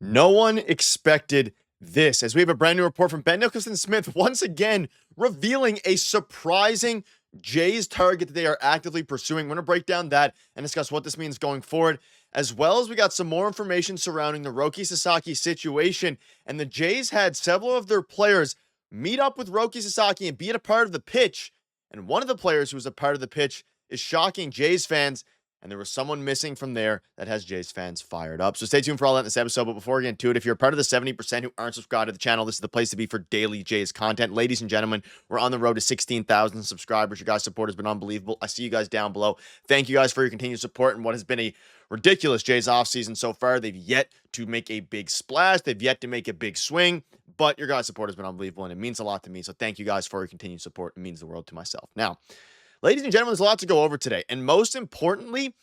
No one expected this, as we have a brand new report from Ben Nicholson Smith once again revealing a surprising Jays target that they are actively pursuing. We're going to break down that and discuss what this means going forward, as well as we got some more information surrounding the Roki Sasaki situation. And the Jays had several of their players meet up with Roki Sasaki and be a part of the pitch. And one of the players who was a part of the pitch is shocking Jays fans. And there was someone missing from there that has Jays fans fired up. So stay tuned for all that in this episode. But before we get into it, if you're part of the 70% who aren't subscribed to the channel, this is the place to be for daily Jays content. Ladies and gentlemen, we're on the road to 16,000 subscribers. Your guys' support has been unbelievable. I see you guys down below. Thank you guys for your continued support and what has been a ridiculous Jays offseason so far. They've yet to make a big splash. They've yet to make a big swing. But your guys' support has been unbelievable, and it means a lot to me. So thank you guys for your continued support. It means the world to myself. Now, ladies and gentlemen, there's a lot to go over today. And most importantly,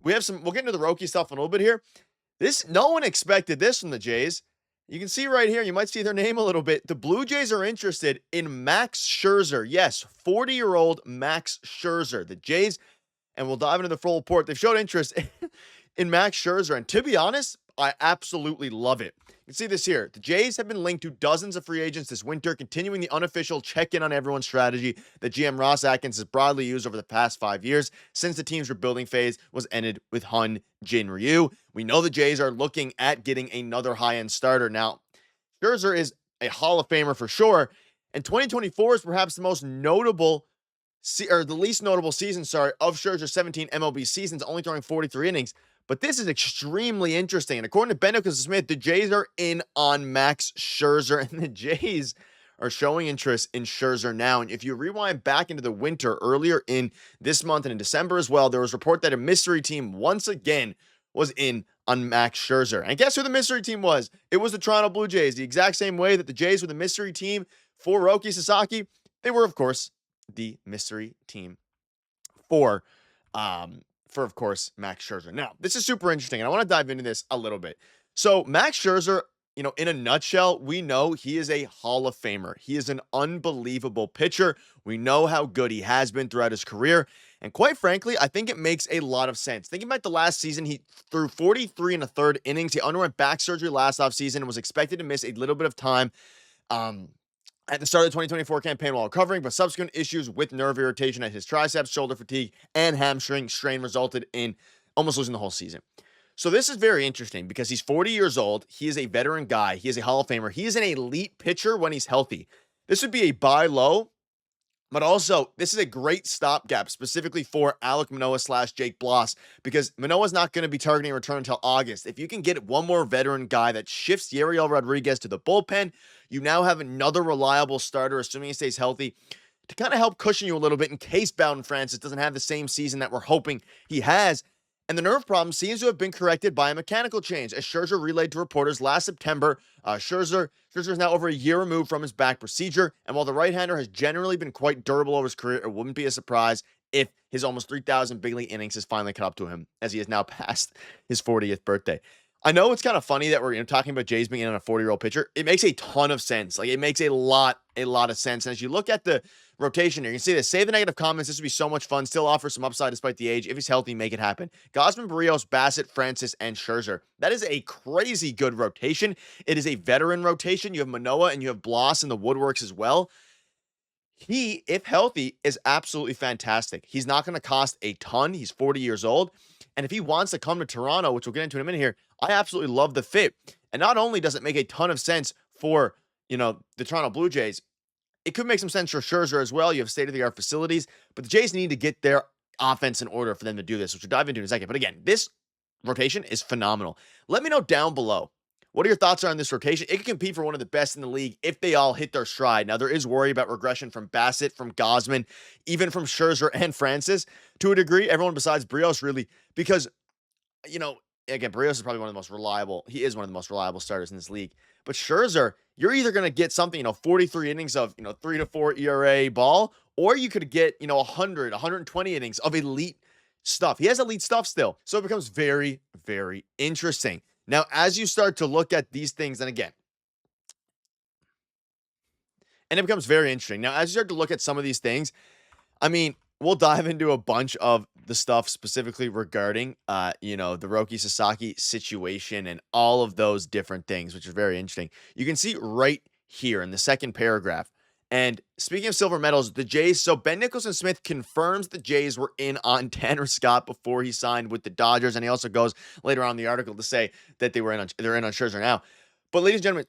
we'll get into the Roki stuff in a little bit here. No one expected this from the Jays. You can see right here, you might see their name a little bit. The Blue Jays are interested in Max Scherzer. Yes, 40-year-old Max Scherzer. The Jays, and we'll dive into the full report, they've showed interest in Max Scherzer. And to be honest, I absolutely love it. You can see this here. The Jays have been linked to dozens of free agents this winter, continuing the unofficial check-in on everyone strategy that GM Ross Atkins has broadly used over the past 5 years since the team's rebuilding phase was ended with Hun Jin Ryu. We know the Jays are looking at getting another high-end starter. Now, Scherzer is a Hall of Famer for sure, and 2024 is perhaps the most notable the least notable season, of Scherzer's 17 MLB seasons, only throwing 43 innings. But this is extremely interesting. And according to Ben Nicholson Smith, the Jays are in on Max Scherzer, and the Jays are showing interest in Scherzer now. And if you rewind back into the winter earlier in this month and in December as well, there was a report that a mystery team once again was in on Max Scherzer. And guess who the mystery team was? It was the Toronto Blue Jays. The exact same way that the Jays were the mystery team for Roki Sasaki, they were, of course, the mystery team for of course, Max Scherzer. Now, this is super interesting, and I want to dive into this a little bit. So, Max Scherzer, in a nutshell, we know he is a Hall of Famer. He is an unbelievable pitcher. We know how good he has been throughout his career, and quite frankly, I think it makes a lot of sense. Thinking about the last season, he threw 43 and a third innings. He underwent back surgery last offseason and was expected to miss a little bit of time at the start of the 2024 campaign while recovering, but subsequent issues with nerve irritation at his triceps, shoulder fatigue, and hamstring strain resulted in almost losing the whole season. So this is very interesting because he's 40 years old. He is a veteran guy. He is a Hall of Famer. He is an elite pitcher when he's healthy. This would be a buy low, but also this is a great stopgap specifically for Alek Manoah / Jake Bloss, because Manoah's not going to be targeting a return until August. If you can get one more veteran guy that shifts Yariel Rodriguez to the bullpen, you now have another reliable starter, assuming he stays healthy, to kind of help cushion you a little bit in case Bowden Francis doesn't have the same season that we're hoping he has. And the nerve problem seems to have been corrected by a mechanical change, as Scherzer relayed to reporters last September. Scherzer is now over a year removed from his back procedure, and while the right-hander has generally been quite durable over his career, it wouldn't be a surprise if his almost 3,000 big league innings has finally caught up to him, as he has now passed his 40th birthday. I know it's kind of funny that we're talking about Jays being in on a 40-year-old pitcher. It makes a ton of sense. Like, it makes a lot of sense. And as you look at the rotation here, you can see this. Save the negative comments. This would be so much fun. Still offers some upside despite the age. If he's healthy, make it happen. Gausman, Berríos, Bassett, Francis, and Scherzer. That is a crazy good rotation. It is a veteran rotation. You have Manoah and you have Bloss in the woodworks as well. He, if healthy, is absolutely fantastic. He's not going to cost a ton. He's 40 years old. And if he wants to come to Toronto, which we'll get into in a minute here, I absolutely love the fit. And not only does it make a ton of sense for, the Toronto Blue Jays, it could make some sense for Scherzer as well. You have state-of-the-art facilities, but the Jays need to get their offense in order for them to do this, which we'll dive into in a second. But again, this rotation is phenomenal. Let me know down below, what are your thoughts on this rotation? It can compete for one of the best in the league if they all hit their stride. Now, there is worry about regression from Bassett, from Gausman, even from Scherzer and Francis to a degree. Everyone besides Berríos, really, because, again, Berríos is probably one of the most reliable. He is one of the most reliable starters in this league. But Scherzer, you're either going to get something, 43 innings of, 3 to 4 ERA ball, or you could get, 100, 120 innings of elite stuff. He has elite stuff still. So it becomes very, very interesting. Now, as you start to look at these things, and again, and it becomes very interesting. Now, as you start to look at some of these things, I mean, we'll dive into a bunch of the stuff specifically regarding, the Roki Sasaki situation and all of those different things, which is very interesting. You can see right here in the second paragraph. And speaking of silver medals, the Jays, so Ben Nicholson Smith confirms the Jays were in on Tanner Scott before he signed with the Dodgers. And he also goes later on in the article to say that they're in on Scherzer now. But ladies and gentlemen,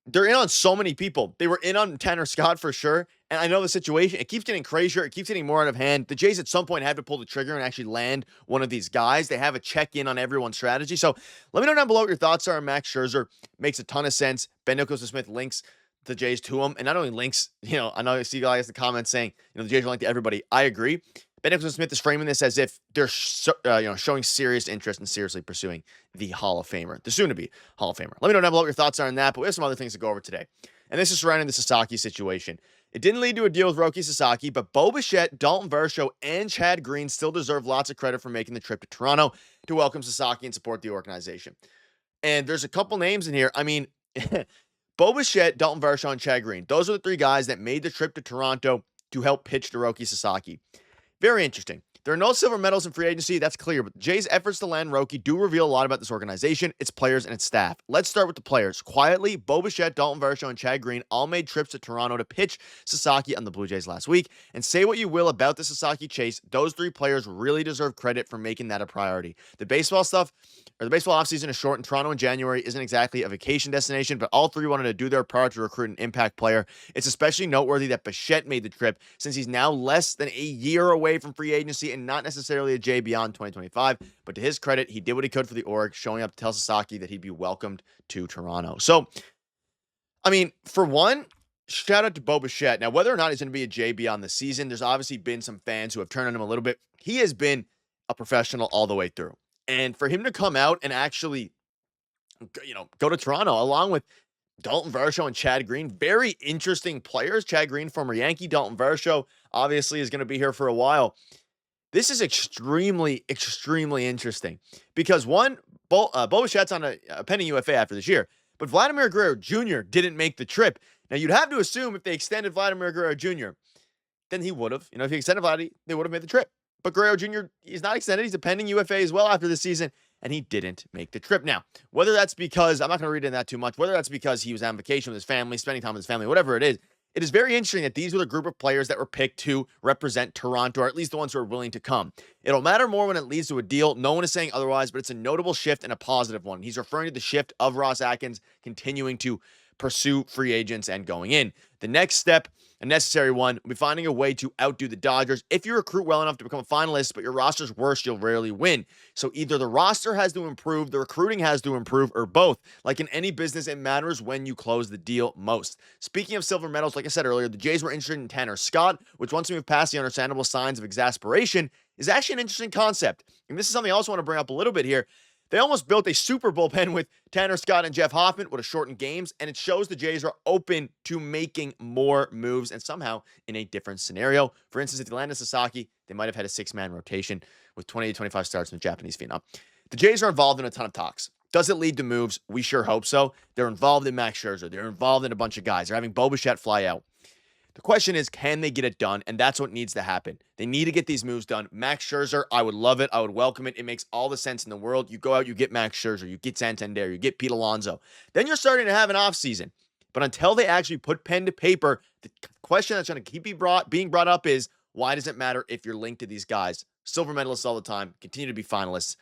they're in on so many people. They were in on Tanner Scott for sure. And I know the situation, it keeps getting crazier. It keeps getting more out of hand. The Jays at some point have to pull the trigger and actually land one of these guys. They have a check-in on everyone's strategy. So let me know down below what your thoughts are on Max Scherzer. Makes a ton of sense. Ben Nicholson Smith links the Jays to him. And not only links, I know you see guys in the comments saying, the Jays are linked to everybody. I agree. Ben Nicholson Smith is framing this as if they're showing serious interest and seriously pursuing the Hall of Famer, the soon-to-be Hall of Famer. Let me know down below what your thoughts are on that, but we have some other things to go over today. And this is surrounding the Sasaki situation. It didn't lead to a deal with Roki Sasaki, but Bo Bichette, Dalton Varsho, and Chad Green still deserve lots of credit for making the trip to Toronto to welcome Sasaki and support the organization. And there's a couple names in here. I mean, Bo Bichette, Dalton Varsho, and Chad Green. Those are the three guys that made the trip to Toronto to help pitch to Roki Sasaki. Very interesting. There are no silver medals in free agency, that's clear, but Jay's efforts to land Roki do reveal a lot about this organization, its players, and its staff. Let's start with the players. Quietly, Bo Bichette, Dalton Varsho, and Chad Green all made trips to Toronto to pitch Sasaki on the Blue Jays last week. And say what you will about the Sasaki chase, those three players really deserve credit for making that a priority. The baseball offseason is short, and Toronto in January isn't exactly a vacation destination, but all three wanted to do their part to recruit an impact player. It's especially noteworthy that Bichette made the trip, since he's now less than a year away from free agency and not necessarily a Jay beyond 2025. But to his credit, he did what he could for the org, showing up to tell Sasaki that he'd be welcomed to Toronto. So, I mean, for one, shout out to Bo Bichette. Now, whether or not he's going to be a Jay beyond the season, there's obviously been some fans who have turned on him a little bit. He has been a professional all the way through. And for him to come out and actually, go to Toronto along with Dalton Varsho and Chad Green, very interesting players. Chad Green, former Yankee. Dalton Varsho, obviously, is going to be here for a while. This is extremely, extremely interesting because one, Bo Bichette's on a pending UFA after this year, but Vladimir Guerrero Jr. didn't make the trip. Now, you'd have to assume if they extended Vladimir Guerrero Jr., then he would have. If he extended Vladdy, they would have made the trip. But Guerrero Jr., he's not extended. He's a pending UFA as well after this season, and he didn't make the trip. Now, whether that's because, I'm not going to read into that too much, whether that's because he was on vacation with his family, spending time with his family, whatever it is very interesting that these were the group of players that were picked to represent Toronto, or at least the ones who are willing to come. It'll matter more when it leads to a deal. No one is saying otherwise, but it's a notable shift and a positive one. He's referring to the shift of Ross Atkins continuing to pursue free agents and going in. The next step, a necessary one, will be finding a way to outdo the Dodgers. If you recruit well enough to become a finalist, but your roster's worse, you'll rarely win. So either the roster has to improve, the recruiting has to improve, or both. Like in any business, it matters when you close the deal most. Speaking of silver medals, like I said earlier, the Jays were interested in Tanner Scott, which once we move past the understandable signs of exasperation, is actually an interesting concept. And this is something I also want to bring up a little bit here. They almost built a super bullpen with Tanner Scott and Jeff Hoffman, would have shortened games, and it shows the Jays are open to making more moves and somehow in a different scenario. For instance, if they landed Sasaki, they might have had a six-man rotation with 20 to 25 starts from the Japanese phenom. The Jays are involved in a ton of talks. Does it lead to moves? We sure hope so. They're involved in Max Scherzer. They're involved in a bunch of guys. They're having Bo Bichette fly out. The question is, can they get it done? And that's what needs to happen. They need to get these moves done. Max Scherzer, I would love it. I would welcome it. It makes all the sense in the world. You go out, you get Max Scherzer, you get Santander, you get Pete Alonso. Then you're starting to have an offseason. But until they actually put pen to paper, the question that's going to keep being brought up is, why does it matter if you're linked to these guys? Silver medalists all the time, continue to be finalists.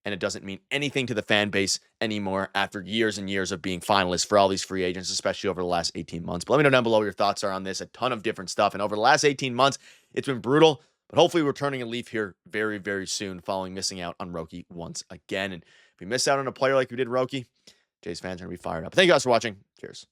And it doesn't mean anything to the fan base anymore after years and years of being finalists for all these free agents, especially over the last 18 months. But let me know down below what your thoughts are on this. A ton of different stuff. And over the last 18 months, it's been brutal. But hopefully we're turning a leaf here very, very soon following missing out on Roki once again. And if we miss out on a player like we did Roki, Jays fans are going to be fired up. Thank you guys for watching. Cheers.